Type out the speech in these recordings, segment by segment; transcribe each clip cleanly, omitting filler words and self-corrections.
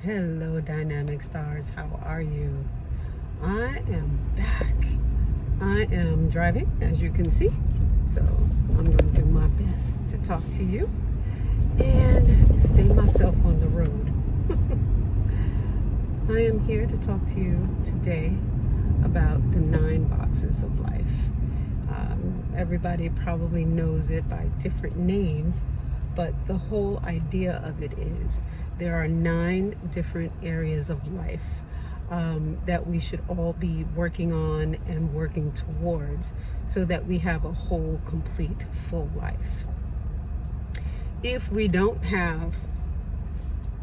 Hello, dynamic stars. How are you? I am back. I am driving, as you can see. So I'm going to do my best to talk to you and stay myself on the road. I am here to talk to you today about the 9 boxes of life. Everybody probably knows it by different names, but the whole idea of it is there are 9 different areas of life that we should all be working on and working towards so that we have a whole, complete, full life. If we don't have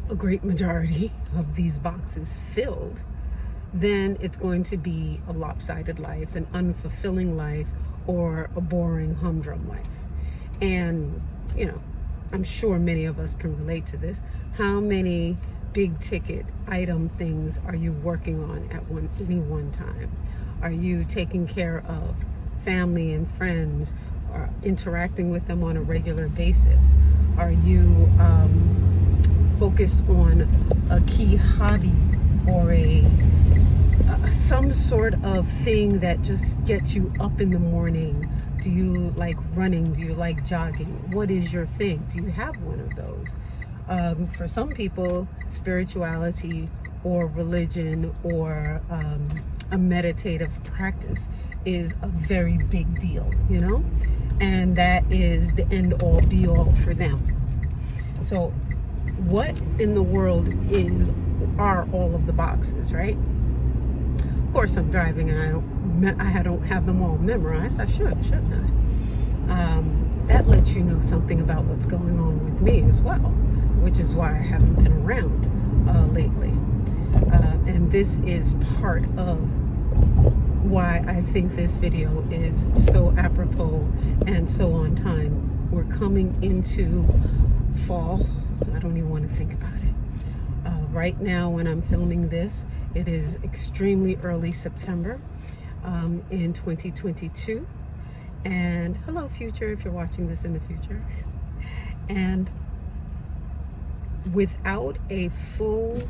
a great majority of these boxes filled, then it's going to be a lopsided life, an unfulfilling life, or a boring, humdrum life. And, I'm sure many of us can relate to this. How many big ticket item things are you working on at any one time? Are you taking care of family and friends, or interacting with them on a regular basis? Are you focused on a key hobby or some sort of thing that just gets you up in the morning? Do you like running? Do you like jogging? What is your thing? Do you have one of those? For some people, spirituality or religion or a meditative practice is a very big deal, and that is the end all be all for them. So what in the world are all of the boxes, right? Of course, I'm driving and I don't have them all memorized. I shouldn't I? That lets you know something about what's going on with me as well, which is why I haven't been around lately. And this is part of why I think this video is so apropos and so on time. We're coming into fall. I don't even want to think about it. Right now, when I'm filming this, it is extremely early September in 2022. And hello, future, if you're watching this in the future. And without a full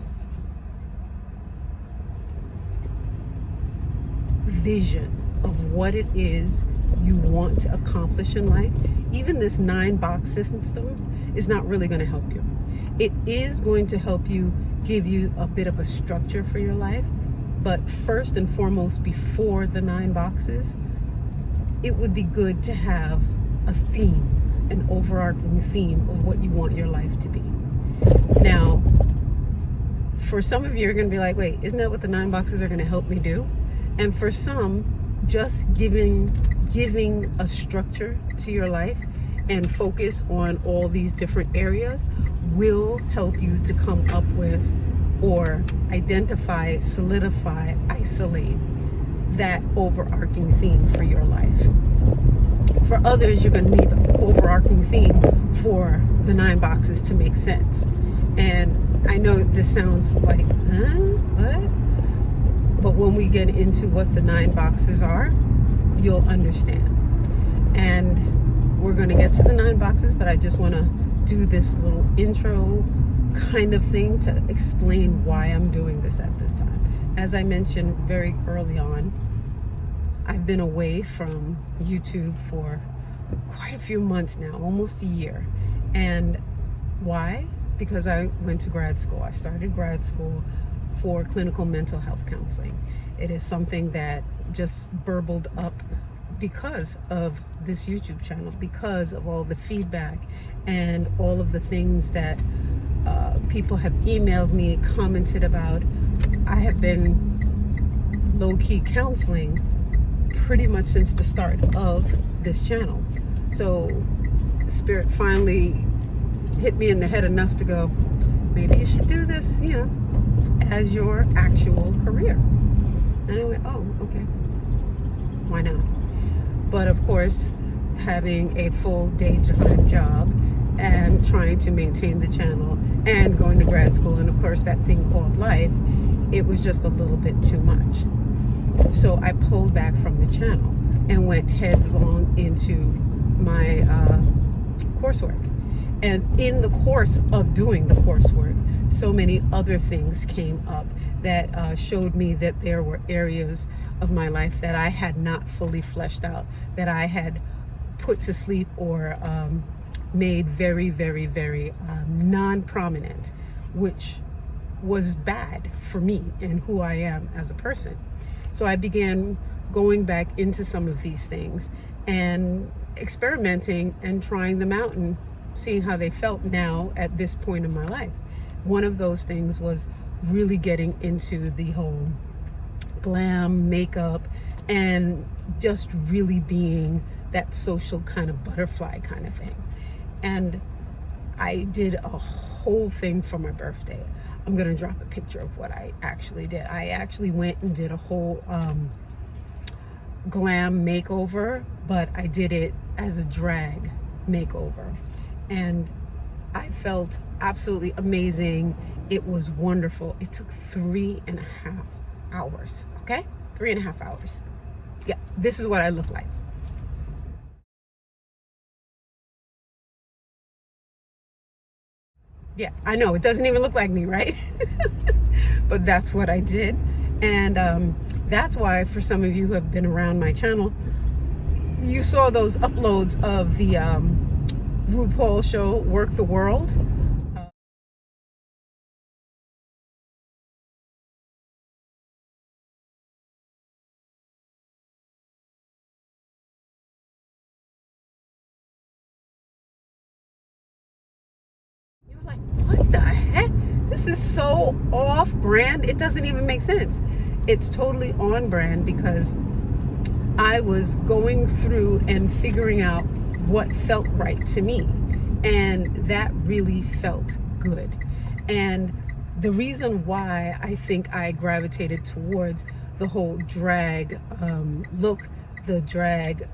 vision of what it is you want to accomplish in life, even this 9-box system is not really going to help you. It is going to help you, give you a bit of a structure for your life, but first and foremost, before the 9 boxes, it would be good to have a theme, an overarching theme of what you want your life to be. Now, for some of you, you're going to be like, wait, isn't that what the 9 boxes are going to help me do? And for some, just giving a structure to your life and focus on all these different areas will help you to come up with or identify, solidify, isolate that overarching theme for your life. For others, you're going to need the overarching theme for the 9 boxes to make sense. And I know this sounds like, what? But when we get into what the 9 boxes are, you'll understand. And we're going to get to the 9 boxes, but I just want to do this little intro kind of thing to explain why I'm doing this at this time. As I mentioned very early on, I've been away from YouTube for quite a few months now, almost a year. And why? Because I went to grad school. I started grad school for clinical mental health counseling. It is something that just burbled up because of this YouTube channel, because of all the feedback and all of the things that people have emailed me, commented about. I have been low-key counseling pretty much since the start of this channel. So Spirit finally hit me in the head enough to go, maybe you should do this, as your actual career. And I went, oh, okay, why not? But of course, having a full day-time job and trying to maintain the channel and going to grad school, and of course that thing called life, it was just a little bit too much. So I pulled back from the channel and went headlong into my coursework. And in the course of doing the coursework, so many other things came up that showed me that there were areas of my life that I had not fully fleshed out, that I had put to sleep or made very, very, very non-prominent, which was bad for me and who I am as a person. So I began going back into some of these things and experimenting and trying them out and seeing how they felt now at this point in my life. One of those things was really getting into the whole glam makeup and just really being that social kind of butterfly kind of thing. And I did a whole thing for my birthday. I'm gonna drop a picture of what I actually did. I actually went and did a whole glam makeover, but I did it as a drag makeover. And I felt absolutely amazing. It was wonderful. It took 3.5 hours, okay? 3.5 hours. Yeah, this is what I look like. Yeah, I know, it doesn't even look like me, right? But that's what I did. And that's why, for some of you who have been around my channel, you saw those uploads of the RuPaul show, Work the World. You're like, what the heck? This is so off brand. It doesn't even make sense. It's totally on brand because I was going through and figuring out what felt right to me. And that really felt good. And the reason why I think I gravitated towards the whole drag look, the drag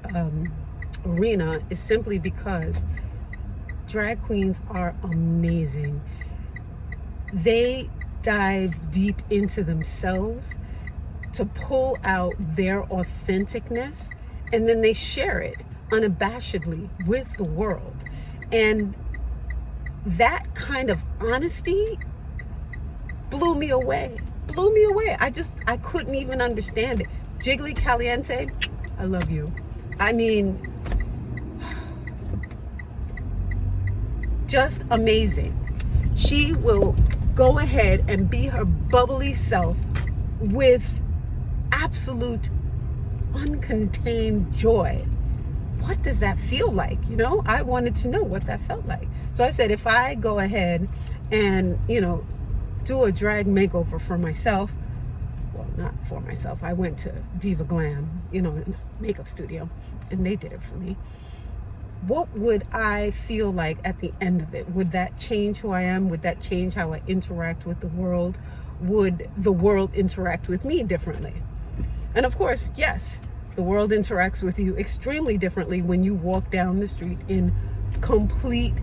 arena, is simply because drag queens are amazing. They dive deep into themselves to pull out their authenticness, and then they share it unabashedly with the world. And that kind of honesty blew me away. I couldn't even understand it. Jiggly Caliente, I love you. I mean, just amazing. She will go ahead and be her bubbly self with absolute uncontained joy. What does that feel like? You know, I wanted to know what that felt like. So I said, if I go ahead and, do a drag makeover for myself, well, not for myself. I went to Diva Glam, makeup studio, and they did it for me. What would I feel like at the end of it? Would that change who I am? Would that change how I interact with the world? Would the world interact with me differently? And of course, yes, the world interacts with you extremely differently when you walk down the street in complete,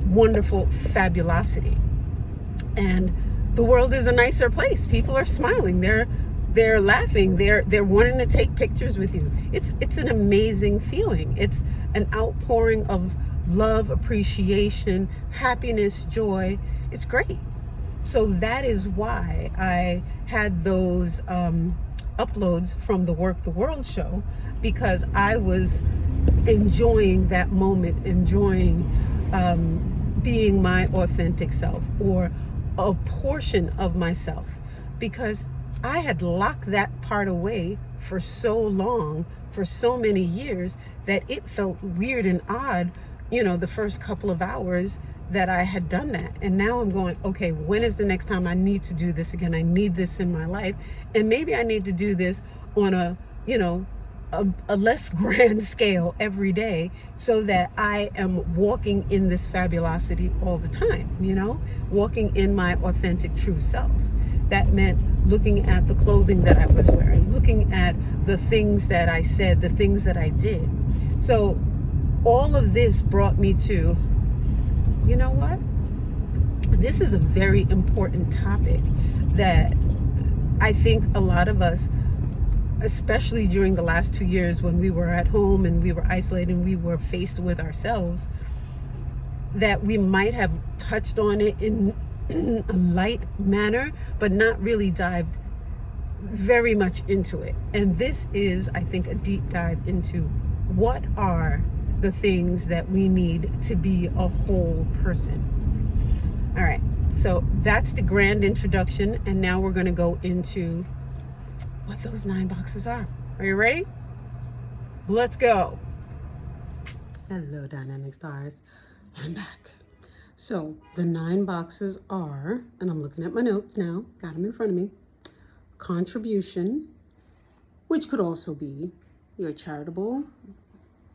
wonderful fabulosity. And the world is a nicer place. People are smiling. They're laughing. They're wanting to take pictures with you. It's an amazing feeling. It's an outpouring of love, appreciation, happiness, joy. It's great. So that is why I had those uploads from the Work the World show, because I was enjoying that moment, enjoying being my authentic self, or a portion of myself, because I had locked that part away for so long, for so many years, that it felt weird and odd, the first couple of hours that I had done that. And now I'm going, okay, when is the next time I need to do this again? I need this in my life. And maybe I need to do this on a less grand scale every day, so that I am walking in this fabulosity all the time, walking in my authentic true self. That meant looking at the clothing that I was wearing, looking at the things that I said, the things that I did. So all of this brought me to, you know what? This is a very important topic that I think a lot of us, especially during the last 2 years when we were at home and we were isolated and we were faced with ourselves, that we might have touched on it in a light manner, but not really dived very much into it. And this is, I think, a deep dive into what are the things that we need to be a whole person. All right, so that's the grand introduction, and now we're going to go into what those 9 boxes are. Are you ready? Let's go. Hello, dynamic stars. I'm back. So the 9 boxes are, and I'm looking at my notes now, got them in front of me: contribution, which could also be your charitable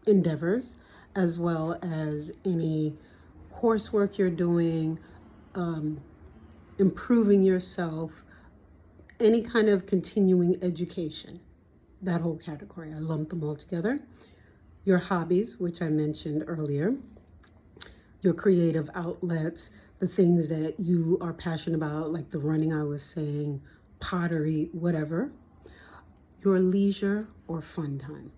endeavors, as well as any coursework you're doing, improving yourself, any kind of continuing education, that whole category. I lump them all together. Your hobbies, which I mentioned earlier, your creative outlets, the things that you are passionate about, like the running I was saying, pottery, whatever. Your leisure or fun time.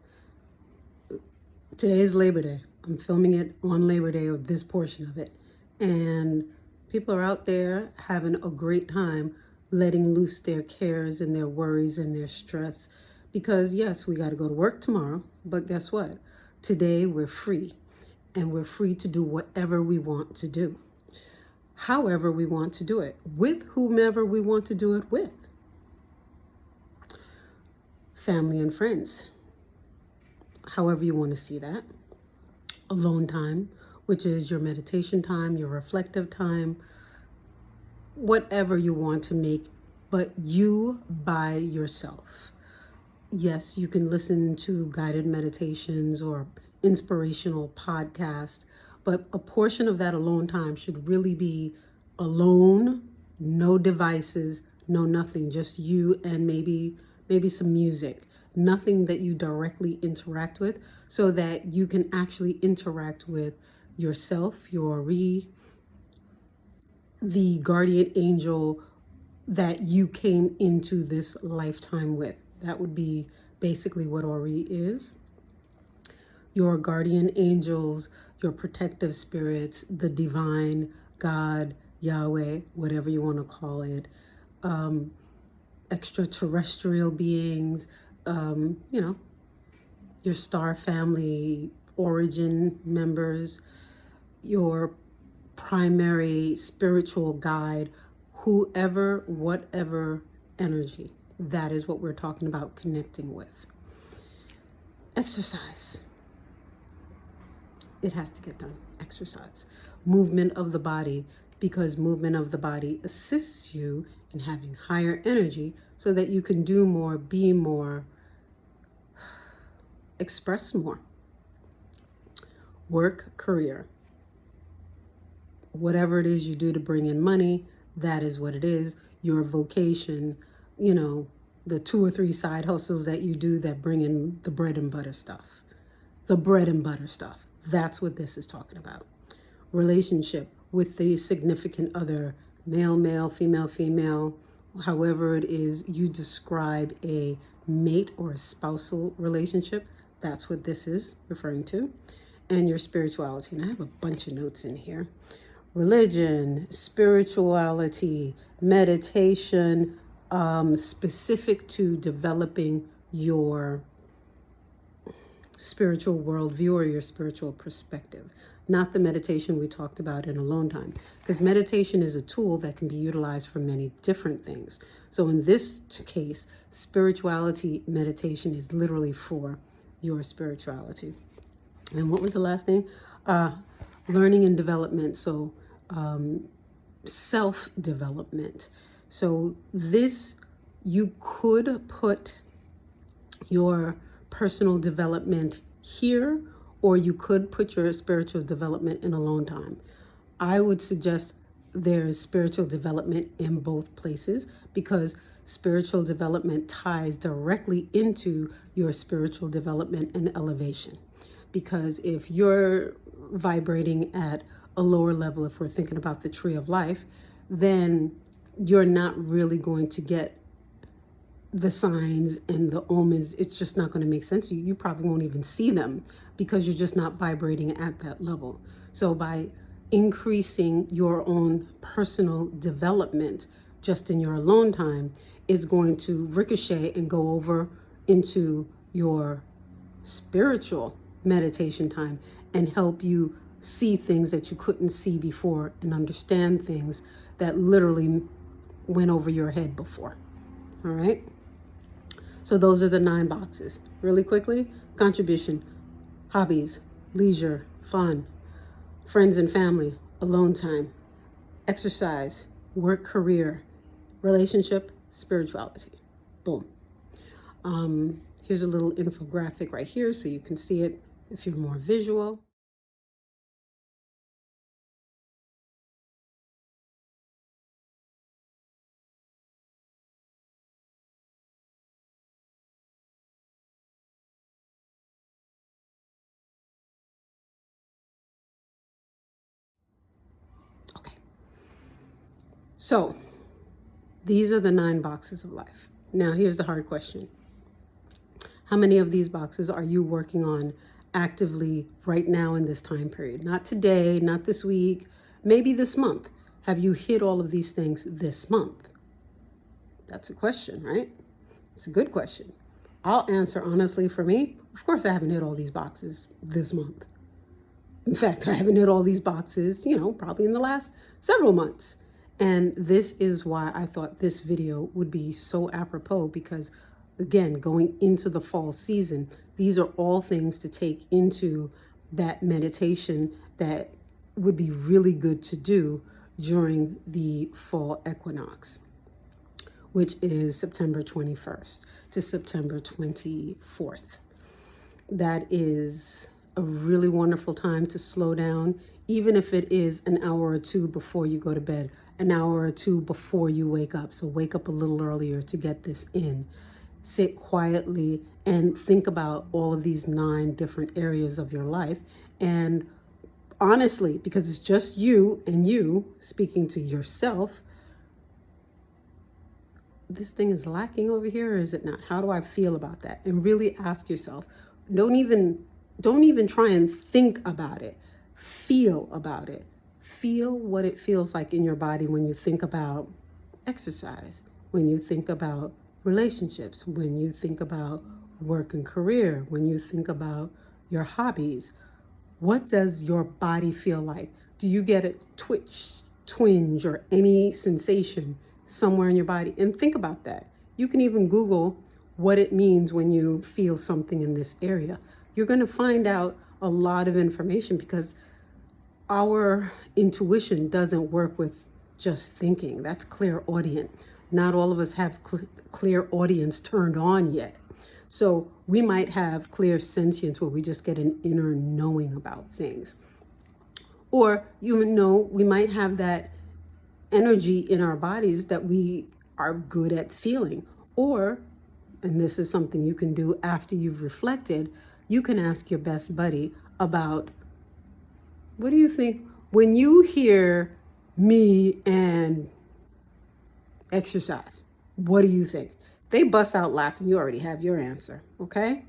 Today is Labor Day. I'm filming it on Labor Day, or this portion of it. And people are out there having a great time letting loose their cares and their worries and their stress. Because yes, we got to go to work tomorrow, but guess what? Today we're free, and we're free to do whatever we want to do, however we want to do it, with whomever we want to do it with. Family and friends, however you want to see that. Alone time, which is your meditation time, your reflective time, whatever you want to make, but you by yourself. Yes, you can listen to guided meditations or inspirational podcasts, but a portion of that alone time should really be alone, no devices, no nothing, just you and maybe some music, nothing that you directly interact with, so that you can actually interact with yourself, the guardian angel that you came into this lifetime with. That would be basically what Ori is. Your guardian angels, your protective spirits, the divine, God, Yahweh, whatever you want to call it, extraterrestrial beings, your star family origin members, your primary spiritual guide, whoever, whatever energy. That is what we're talking about connecting with. Exercise. It has to get done. Exercise. Movement of the body, because movement of the body assists you in having higher energy so that you can do more, be more, express more. Work, career. Whatever it is you do to bring in money, that is what it is. Your vocation, the 2 or 3 side hustles that you do that bring in the bread and butter stuff. The bread and butter stuff. That's what this is talking about. Relationship with the significant other, male, female, however it is you describe a mate or a spousal relationship. That's what this is referring to. And your spirituality. And I have a bunch of notes in here. Religion, spirituality, meditation, specific to developing your spiritual worldview or your spiritual perspective, not the meditation we talked about in alone time, because meditation is a tool that can be utilized for many different things. So in this case, spirituality meditation is literally for your spirituality. And what was the last thing? Learning and development. So self-development. So this, you could put your personal development here, or you could put your spiritual development in alone time. I would suggest there's spiritual development in both places, because spiritual development ties directly into your spiritual development and elevation. Because if you're vibrating at a lower level, if we're thinking about the tree of life, then you're not really going to get the signs and the omens. It's just not going to make sense. You probably won't even see them because you're just not vibrating at that level. So by increasing your own personal development just in your alone time is going to ricochet and go over into your spiritual meditation time and help you see things that you couldn't see before and understand things that literally went over your head before. All right. So those are the 9 boxes. Really quickly: contribution, hobbies, leisure, fun, friends and family, alone time, exercise, work, career, relationship, spirituality. Boom. Here's a little infographic right here so you can see it if you're more visual. Okay. So these are the 9 boxes of life. Now here's the hard question. How many of these boxes are you working on actively right now in this time period? Not today, not this week, maybe this month. Have you hit all of these things this month? That's a question, right? It's a good question. I'll answer honestly. For me, of course I haven't hit all these boxes this month. In fact, I haven't hit all these boxes, probably in the last several months. And this is why I thought this video would be so apropos, because again, going into the fall season, these are all things to take into that meditation that would be really good to do during the fall equinox, which is September 21st to September 24th. That is a really wonderful time to slow down, even if it is an hour or two before you go to bed, an hour or two before you wake up. So wake up a little earlier to get this in. Sit quietly and think about all of these 9 different areas of your life. And honestly, because it's just you and you speaking to yourself, this thing is lacking over here, or is it not? How do I feel about that? And really ask yourself. Don't even try and think about it. Feel about it. Feel what it feels like in your body when you think about exercise, when you think about relationships, when you think about work and career, when you think about your hobbies. What does your body feel like? Do you get a twinge, or any sensation somewhere in your body? And think about that. You can even Google what it means when you feel something in this area. You're going to find out a lot of information, because our intuition doesn't work with just thinking. That's clairaudient. Not all of us have clairaudience turned on yet. So we might have clairsentience, where we just get an inner knowing about things. Or, we might have that energy in our bodies that we are good at feeling. Or, and this is something you can do after you've reflected, you can ask your best buddy about, what do you think when you hear me and exercise? What do you think? They bust out laughing. You already have your answer, okay?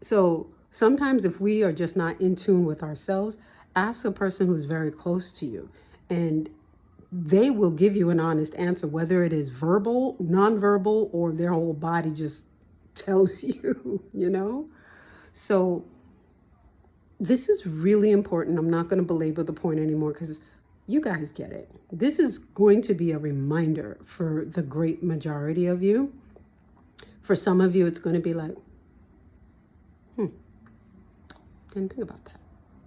So sometimes if we are just not in tune with ourselves, ask a person who's very close to you, and they will give you an honest answer, whether it is verbal, nonverbal, or their whole body just tells you. So this is really important. I'm not going to belabor the point anymore, because you guys get it. This is going to be a reminder for the great majority of you. For some of you, it's going to be like, didn't think about that.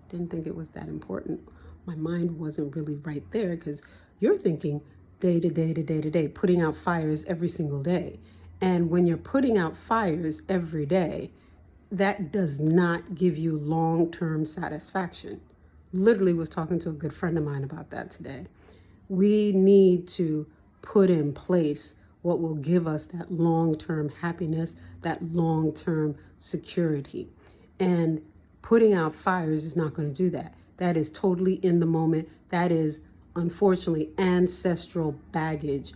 Didn't think it was that important. My mind wasn't really right there, because you're thinking day to day to day to day, putting out fires every single day. And when you're putting out fires every day, that does not give you long-term satisfaction. Literally was talking to a good friend of mine about that today. We need to put in place what will give us that long-term happiness, that long-term security. And putting out fires is not going to do that. That is totally in the moment. That is, unfortunately, ancestral baggage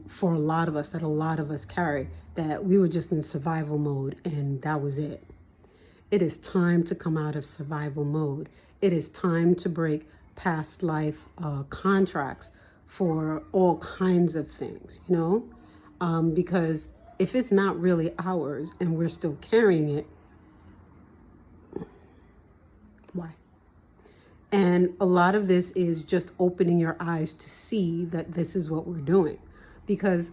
for a lot of us, that a lot of us carry, that we were just in survival mode and that was it. It is time to come out of survival mode. It is time to break past life contracts for all kinds of things, you know? Because if it's not really ours and we're still carrying it, why? And a lot of this is just opening your eyes to see that this is what we're doing. Because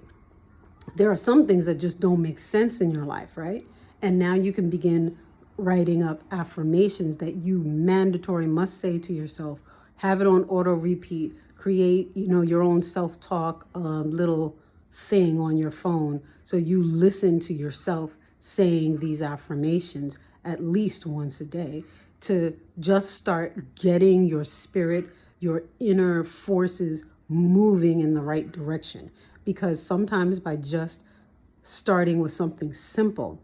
there are some things that just don't make sense in your life, right? And now you can begin writing up affirmations that you mandatory must say to yourself. Have it on auto repeat. Create, your own self-talk little thing on your phone, so you listen to yourself saying these affirmations at least once a day, to just start getting your spirit, your inner forces moving in the right direction. Because sometimes by just starting with something simple,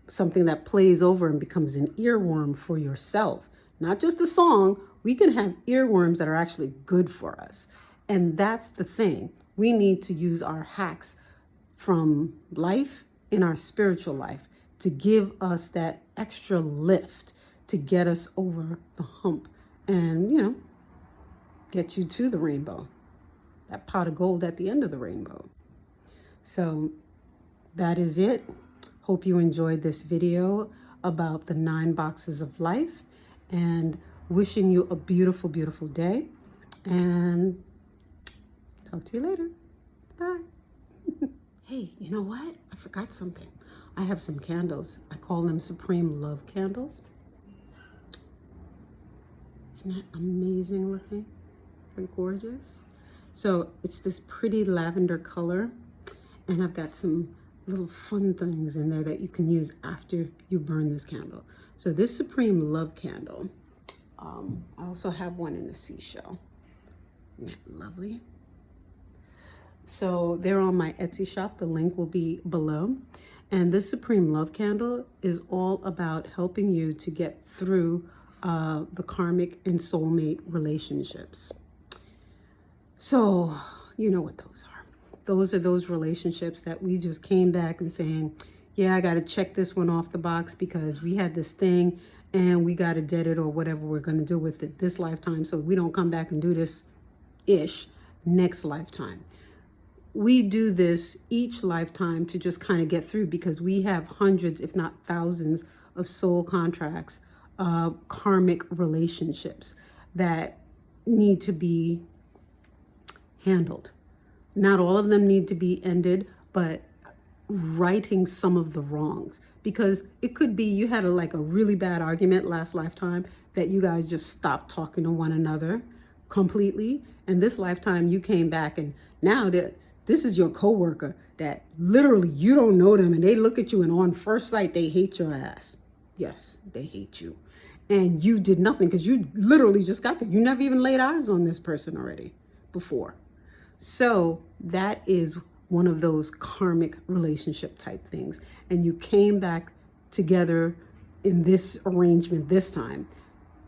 something that plays over and becomes an earworm for yourself, not just a song, we can have earworms that are actually good for us. And that's the thing. We need to use our hacks from life in our spiritual life to give us that extra lift to get us over the hump and, get you to the rainbow, that pot of gold at the end of the rainbow. So that is it. Hope you enjoyed this video about the 9 boxes of life, and wishing you a beautiful, beautiful day, and talk to you later. Bye. Hey, you know what? I forgot something. I have some candles. I call them Supreme Love candles. Isn't that amazing looking and gorgeous? So it's this pretty lavender color, and I've got some little fun things in there that you can use after you burn this candle. So this Supreme Love candle, I also have one in the seashell. Isn't that lovely? So they're on my Etsy shop. The link will be below. And this Supreme Love candle is all about helping you to get through the karmic and soulmate relationships. So you know what those are. Those are those relationships that we just came back and saying, yeah, I got to check this one off the box because we had this thing and we got to dead it or whatever we're going to do with it this lifetime, so we don't come back and do this next lifetime. We do this each lifetime to just kind of get through, because we have hundreds, if not thousands, of soul contracts, karmic relationships that need to be handled. Not all of them need to be ended, but righting some of the wrongs. Because it could be you had a really bad argument last lifetime that you guys just stopped talking to one another completely. And this lifetime you came back, and now that this is your coworker that literally you don't know them and they look at you and on first sight they hate your ass. Yes, they hate you. And you did nothing because you literally just got there. You never even laid eyes on this person already before. So that is one of those karmic relationship type things. And you came back together in this arrangement this time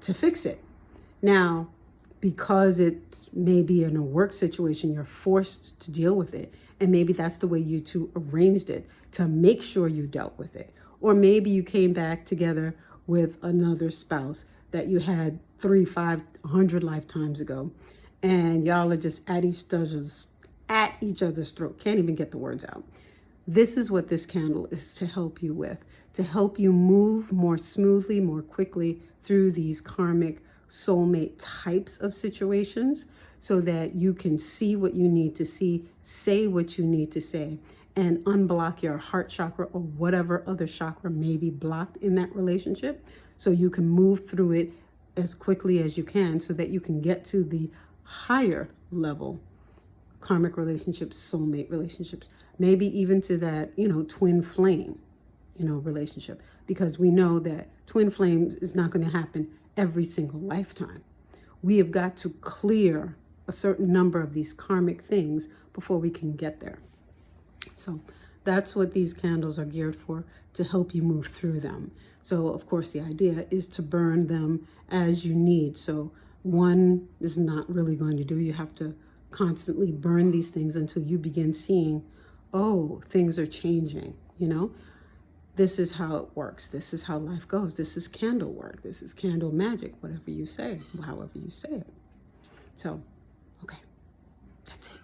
to fix it. Now, because it may be in a work situation, you're forced to deal with it. And maybe that's the way you two arranged it, to make sure you dealt with it. Or maybe you came back together with another spouse that you had 3, 5, 100 lifetimes ago. And y'all are just at each other's throat. Can't even get the words out. This is what this candle is to help you with, to help you move more smoothly, more quickly through these karmic soulmate types of situations, so that you can see what you need to see, say what you need to say, and unblock your heart chakra or whatever other chakra may be blocked in that relationship, so you can move through it as quickly as you can, so that you can get to the higher level karmic relationships, soulmate relationships, maybe even to that, twin flame, relationship, because we know that twin flames is not going to happen every single lifetime. We have got to clear a certain number of these karmic things before we can get there. So that's what these candles are geared for, to help you move through them. So of course the idea is to burn them as you need. So one is not really going to do. You have to constantly burn these things until you begin seeing, oh, things are changing, this is how it works. This is how life goes. This is candle work. This is candle magic, whatever you say, however you say it. So, okay, that's it.